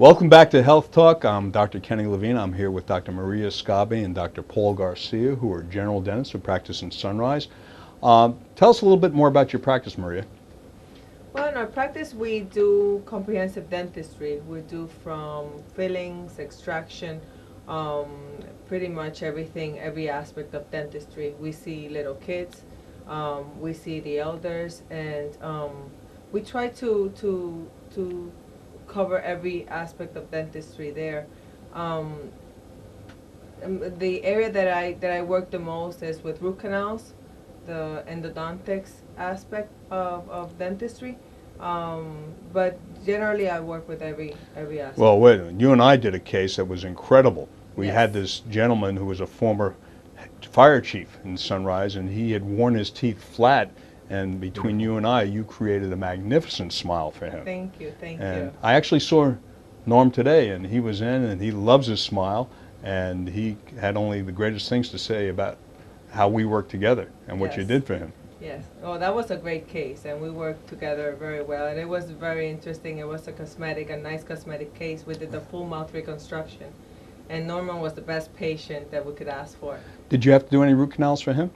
Welcome back to Health Talk. I'm Dr. Kenny Levine. I'm here with Dr. Maria Scabi and Dr. Paul Garcia, who are general dentists who practice in Sunrise. Tell us a little bit more about your practice, Maria. Well, in our practice, we do comprehensive dentistry. We do from fillings, extraction, pretty much everything, every aspect of dentistry. We see little kids, we see the elders, and we try to cover every aspect of dentistry there. Um, the area that I work the most is with root canals, the endodontics aspect of dentistry. But generally, I work with every aspect. Well, wait a minute. You and I did a case that was incredible. We Yes. had this gentleman who was a former fire chief in Sunrise, and he had worn his teeth flat. And between you and I, you created a magnificent smile for him. Thank you, thank And you. I actually saw Norm today, and he was in, and he loves his smile, and he had only the greatest things to say about how we work together and what you Yes. did for him. Yes. Oh, that was a great case, and we worked together very well, and it was very interesting. It was a nice cosmetic case. We did the full mouth reconstruction, and Norman was the best patient that we could ask for. Did you have to do any root canals for him?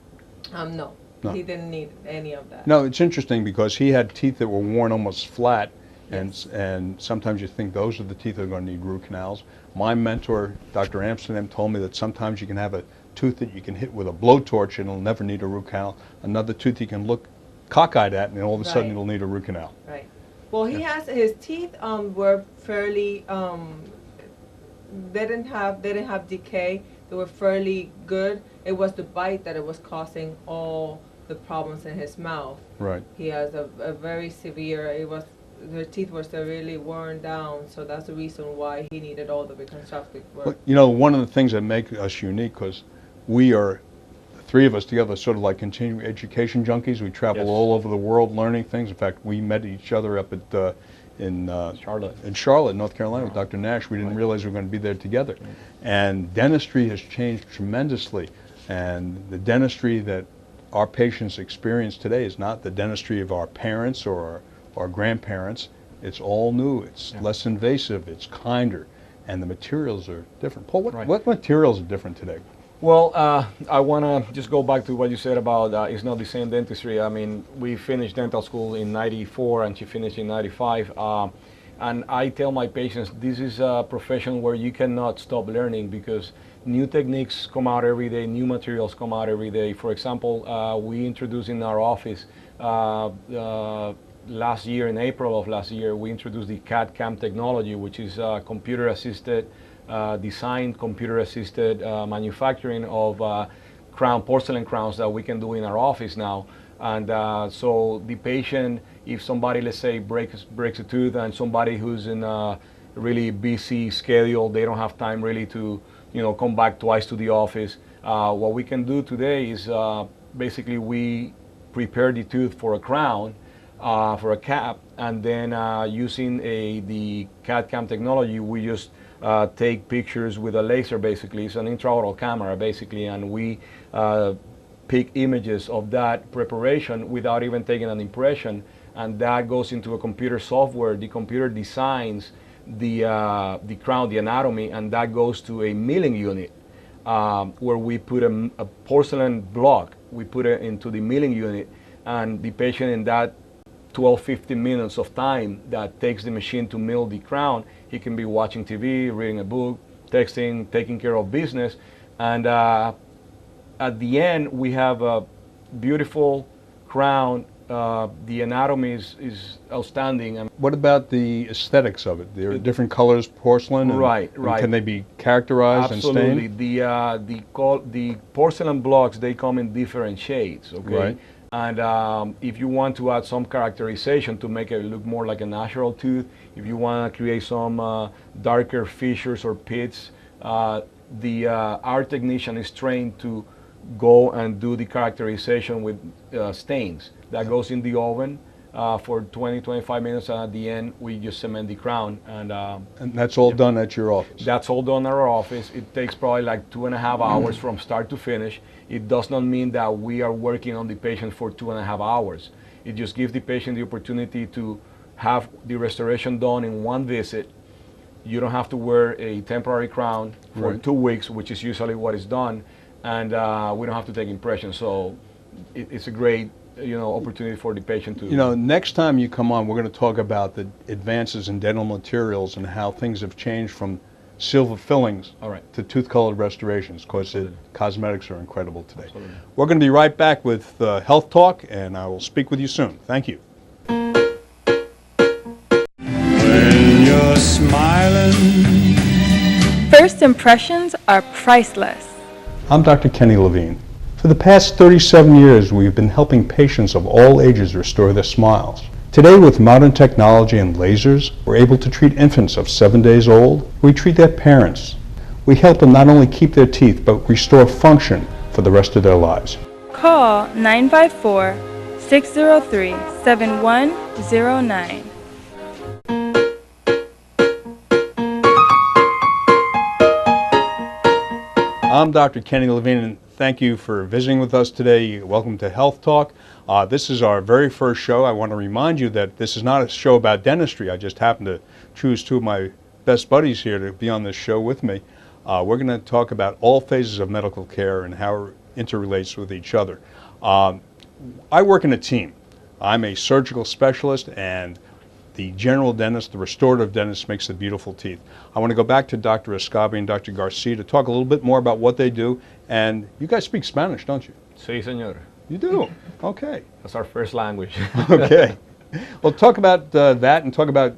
No, No. he didn't need any of that. No, it's interesting because he had teeth that were worn almost flat, and Yes. and sometimes you think those are the teeth that are going to need root canals. My mentor, Dr. Amsterdam, told me that sometimes you can have a tooth that you can hit with a blowtorch and it'll never need a root canal. Another tooth you can look cockeyed at and all of a sudden Right. it'll need a root canal. Right. Well, he Yeah. has his teeth were fairly they didn't have decay. They were fairly good. It was the bite that it was causing all the problems in his mouth. Right. He has a very severe. The teeth were severely worn down, so that's the reason why he needed all the reconstructive work. But, you know, one of the things that make us unique, because we are, the three of us together, sort of like continuing education junkies. We travel Yes. all over the world learning things. In fact, we met each other up at Charlotte. in Charlotte, North Carolina, with Dr. Nash. We didn't realize we were going to be there together. And dentistry has changed tremendously. And the dentistry that our patients experience today is not the dentistry of our parents or our grandparents. It's all new. It's Yeah. less invasive. It's kinder. And the materials are different. Paul, Right. what materials are different today? Well, I want to just go back to what you said about it's not the same dentistry. I mean, we finished dental school in '94 and she finished in '95. And I tell my patients this is a profession where you cannot stop learning because new techniques come out every day, new materials come out every day. For example, we introduced in our office last year, in April of last year, we introduced the CAD/CAM technology, which is computer-assisted designed, computer-assisted manufacturing of porcelain crowns that we can do in our office now. And so the patient, if somebody, let's say, breaks a tooth, and somebody who's in a really busy schedule, they don't have time really to, come back twice to the office. What we can do today is basically we prepare the tooth for a crown, for a cap, and then using the CAD/CAM technology, we just take pictures with a laser. Basically, it's an intraoral camera basically, and we pick images of that preparation without even taking an impression, and that goes into a computer software. The computer designs the crown, the anatomy, and that goes to a milling unit where we put a porcelain block. We put it into the milling unit, and the patient in that 12-15 minutes of time that takes the machine to mill the crown, he can be watching TV, reading a book, texting, taking care of business. And at the end, we have a beautiful crown. The anatomy is outstanding. What about the aesthetics of it? There are different colors, porcelain, and, Right, and right. can they be characterized Absolutely. and stained? The porcelain blocks, they come in different shades, okay? Right. And if you want to add some characterization to make it look more like a natural tooth, if you want to create some darker fissures or pits, our technician is trained to go and do the characterization with stains. That goes in the oven for 20-25 minutes, and at the end we just cement the crown, And that's all done at your office? that's all done in our office. It takes probably like 2.5 hours from start to finish. It does not mean that we are working on the patient for 2.5 hours. It just gives the patient the opportunity to have the restoration done in one visit, You don't have to wear a temporary crown for Right. 2 weeks, which is usually what is done, and we don't have to take impressions. So it's a great opportunity for the patient to. You know, next time you come on, we're going to talk about the advances in dental materials and how things have changed from silver fillings All right. to tooth-colored restorations, because the cosmetics are incredible today. Absolutely. We're going to be right back with Health Talk, and I will speak with you soon. Thank you. When you're smiling, First impressions are priceless. I'm Dr. Kenny Levine. For the past 37 years, we've been helping patients of all ages restore their smiles. Today, with modern technology and lasers, we're able to treat infants of 7 days old. We treat their parents. We help them not only keep their teeth, but restore function for the rest of their lives. Call 954-603-7109. I'm Dr. Kenny Levine, and thank you for visiting with us today. Welcome to Health Talk. This is our very first show. I want to remind you that this is not a show about dentistry. I just happened to choose two of my best buddies here to be on this show with me. We're going to talk about all phases of medical care and how it interrelates with each other. I work in a team. I'm a surgical specialist, and the general dentist, the restorative dentist, makes the beautiful teeth. I want to go back to Dr. Escabi and Dr. Garcia to talk a little bit more about what they do. And you guys speak Spanish, don't you? Sí, señor. You do? Okay. That's our first language. Okay. Well, talk about that, and talk about,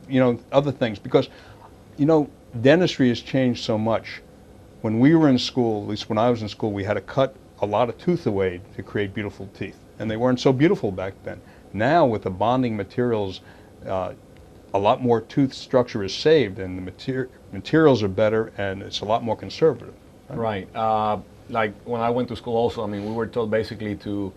other things, because, dentistry has changed so much. When we were in school, at least when I was in school, we had to cut a lot of tooth away to create beautiful teeth. And they weren't so beautiful back then. Now, with the bonding materials, a lot more tooth structure is saved, and the materials are better, and it's a lot more conservative. Right. Like when I went to school also, we were told basically to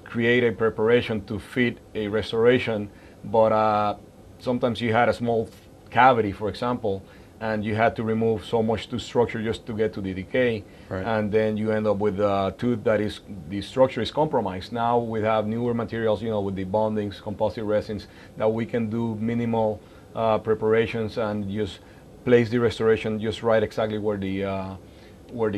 create a preparation to fit a restoration, but sometimes you had a small cavity, for example, and you had to remove so much tooth structure just to get to the decay, Right. and then you end up with a tooth that is, the structure is compromised. Now we have newer materials, with the bondings, composite resins, that we can do minimal preparations and just place the restoration just right exactly where the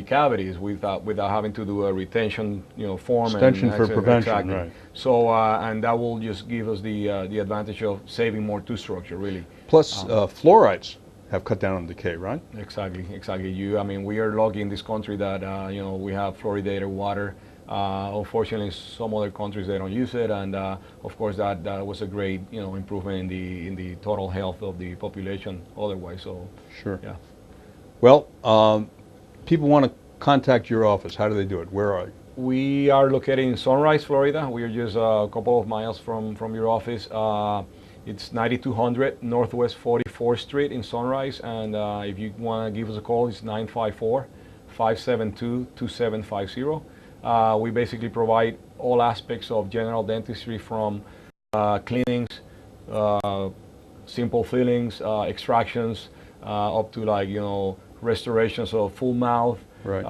cavity is, without having to do a retention, form. Extension and for prevention, exactly. right. So and that will just give us the advantage of saving more tooth structure, really. Plus, fluorides have cut down on decay, right? Exactly. We are lucky in this country that we have fluoridated water. Unfortunately, some other countries they don't use it, and of course that was a great improvement in the total health of the population. Otherwise, so Sure. yeah. Well, people want to contact your office. How do they do it? Where are you? We are located in Sunrise, Florida. We are just a couple of miles from your office. It's 9200 Northwest 44th Street in Sunrise, and if you want to give us a call, it's 954-572-2750. We basically provide all aspects of general dentistry, from cleanings, simple fillings, extractions, up to restorations of full mouth. Right.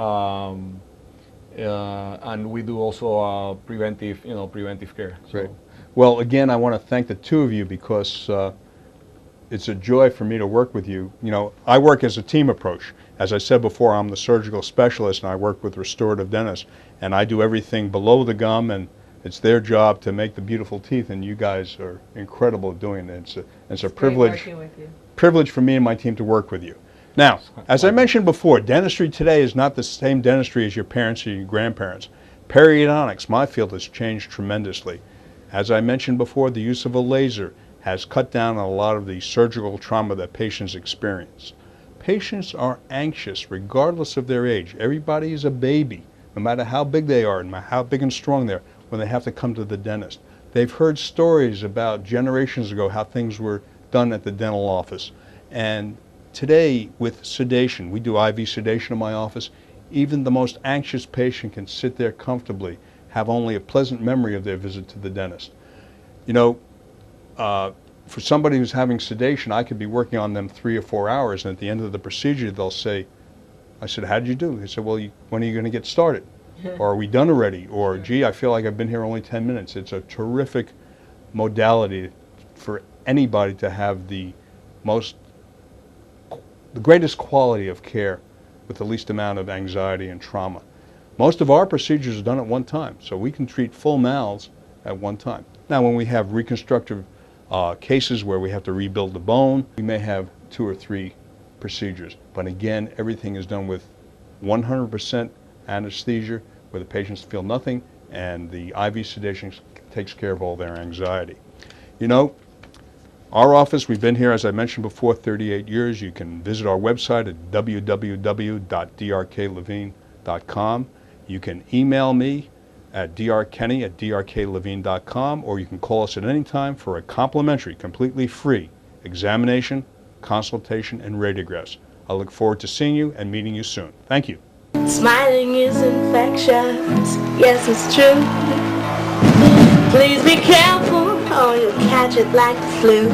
And we do also preventive care. Great. Well, again, I want to thank the two of you, because it's a joy for me to work with you. I work as a team approach. As I said before, I'm the surgical specialist, and I work with restorative dentists, and I do everything below the gum, and it's their job to make the beautiful teeth, and you guys are incredible at doing it. It's a Great privilege working with you. for me and my team to work with you. Now, as I mentioned before, dentistry today is not the same dentistry as your parents or your grandparents. Periodontics, my field, has changed tremendously. As I mentioned before, the use of a laser has cut down on a lot of the surgical trauma that patients experience. Patients are anxious regardless of their age. Everybody is a baby, no matter how big they are and how big and strong they are, when they have to come to the dentist. They've heard stories about generations ago how things were done at the dental office. And today, with sedation, we do IV sedation in my office. Even the most anxious patient can sit there comfortably, have only a pleasant memory of their visit to the dentist. For somebody who's having sedation, I could be working on them 3 or 4 hours, and at the end of the procedure, they'll say, I said, how did you do? They said, well, when are you going to get started? Or are we done already? Or, gee, I feel like I've been here only 10 minutes. It's a terrific modality for anybody to have the most the greatest quality of care with the least amount of anxiety and trauma. Most of our procedures are done at one time, so we can treat full mouths at one time. Now, when we have reconstructive cases where we have to rebuild the bone, we may have 2 or 3 procedures. But again, everything is done with 100% anesthesia, where the patients feel nothing, and the IV sedation takes care of all their anxiety. You know, our office, we've been here, as I mentioned before, 38 years. You can visit our website at www.drklevine.com. You can email me at drkenny@drklevine.com, or you can call us at any time for a complimentary, completely free examination, consultation, and radiographs. I look forward to seeing you and meeting you soon. Thank you. Smiling is infectious, yes it's true. Please be careful or you'll catch it like the flu.